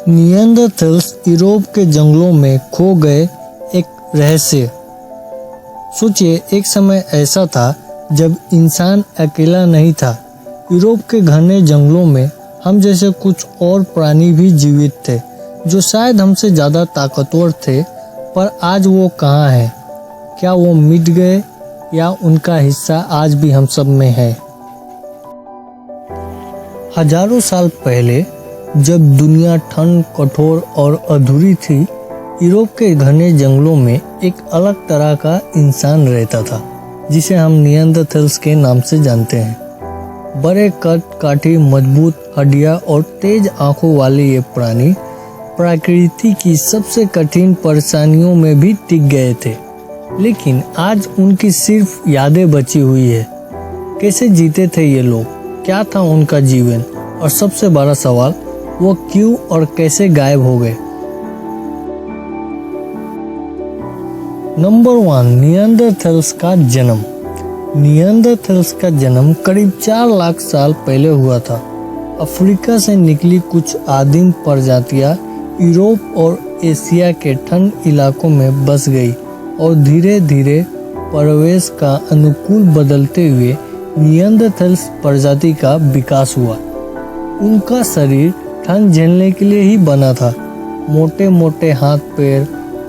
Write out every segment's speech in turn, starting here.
निएंडरथैल्स Europe के जंगलों में खो गए एक रहस्य। सोचिए, एक समय ऐसा था जब इंसान अकेला नहीं था। यूरोप के घने जंगलों में हम जैसे कुछ और प्राणी भी जीवित थे, जो शायद हमसे ज्यादा ताकतवर थे। पर आज वो कहाँ है? क्या वो मिट गए या उनका हिस्सा आज भी हम सब में है? हजारों साल पहले जब दुनिया ठंड, कठोर और अधूरी थी, यूरोप के घने जंगलों में एक अलग तरह का इंसान रहता था, जिसे हम निएंडरथैल्स के नाम से जानते हैं। बड़े कद काठी, मजबूत हड्डियां और तेज आंखों वाले ये प्राणी प्रकृति की सबसे कठिन परेशानियों में भी टिक गए थे। लेकिन आज उनकी सिर्फ यादें बची हुई है। कैसे जीते थे ये लोग? क्या था उनका जीवन? और सबसे बड़ा सवाल, वो क्यों और कैसे गायब हो गए? नंबर 1, निएंडरथैल्स का जन्म। निएंडरथैल्स का जन्म करीब 4 लाख साल पहले हुआ था। अफ्रीका से निकली कुछ आदिम प्रजातियां यूरोप और एशिया के ठंड इलाकों में बस गई और धीरे धीरे परिवेश का अनुकूल बदलते हुए निएंडरथैल्स प्रजाति का विकास हुआ। उनका शरीर ठंड झेलने के लिए ही बना था। मोटे मोटे हाथ पैर,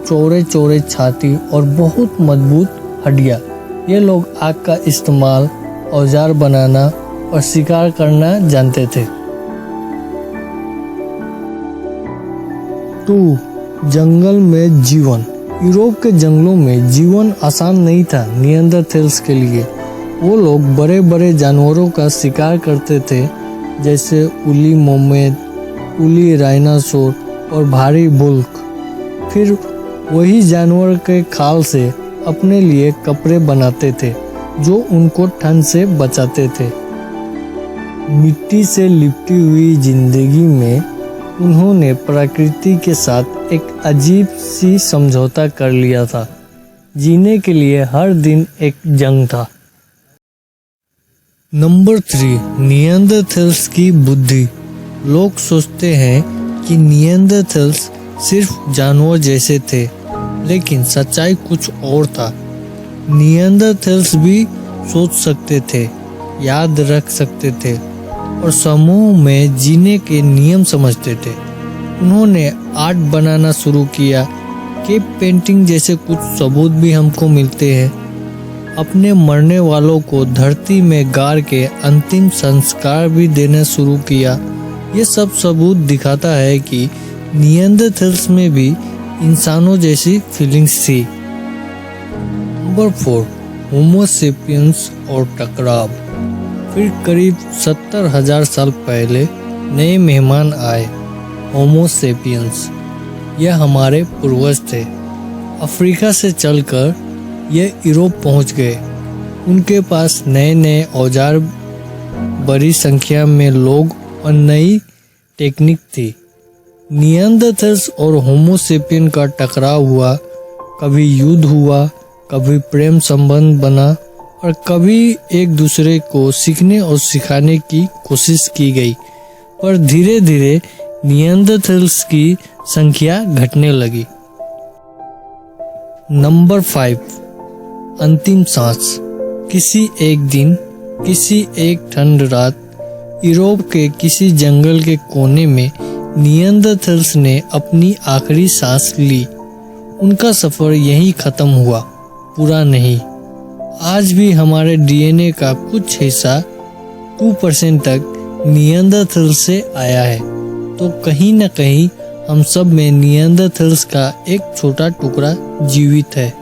चौड़े चौड़े छाती और बहुत मजबूत हड्डियां। ये लोग आग का इस्तेमाल, औजार बनाना और शिकार करना जानते थे। 2. जंगल में जीवन। यूरोप के जंगलों में जीवन आसान नहीं था निएंडरथैल्स के लिए। वो लोग बड़े बड़े जानवरों का शिकार करते थे, जैसे उली मोमेद, उली राइनासोर और भारी बुल्क। फिर वही जानवर के खाल से अपने लिए कपड़े बनाते थे, जो उनको ठंड से बचाते थे। मिट्टी से लिपटी हुई जिंदगी में उन्होंने प्रकृति के साथ एक अजीब सी समझौता कर लिया था। जीने के लिए हर दिन एक जंग था। नंबर 3, निएंडरथैल्स की बुद्धि। लोग सोचते हैं कि निएंडरथैल्स सिर्फ जानवर जैसे थे, लेकिन सच्चाई कुछ और था। निएंडरथैल्स भी सोच सकते थे, याद रख सकते थे और समूह में जीने के नियम समझते थे। उन्होंने आर्ट बनाना शुरू किया। केव पेंटिंग जैसे कुछ सबूत भी हमको मिलते हैं। अपने मरने वालों को धरती में गाड़ के अंतिम संस्कार भी देना शुरू किया। ये सब सबूत दिखाता है कि निएंडरथैल्स में भी इंसानों जैसी फीलिंग्स थी। नंबर 4, होमो सेपियंस और टकराव। फिर करीब 70,000 साल पहले नए मेहमान आए, होमो सेपियंस। यह हमारे पूर्वज थे। अफ्रीका से चलकर ये यूरोप पहुंच गए। उनके पास नए नए औजार, बड़ी संख्या में लोग और नई टेक्निक थी। निएंडरथैल्स और होमो सेपियन का टकराव हुआ। कभी युद्ध हुआ, कभी प्रेम संबंध बना और कभी एक दूसरे को सीखने और सिखाने की कोशिश की गई। पर धीरे धीरे निएंडरथैल्स की संख्या घटने लगी। नंबर 5, अंतिम सांस। किसी एक दिन, किसी एक ठंड रात, यूरोप के किसी जंगल के कोने में निएंडरथैल्स ने अपनी आखिरी सांस ली। उनका सफर यहीं खत्म हुआ, पूरा नहीं। आज भी हमारे डीएनए का कुछ हिस्सा 2% तक निएंडरथैल्स से आया है। तो कहीं न कहीं हम सब में निएंडरथैल्स का एक छोटा टुकड़ा जीवित है।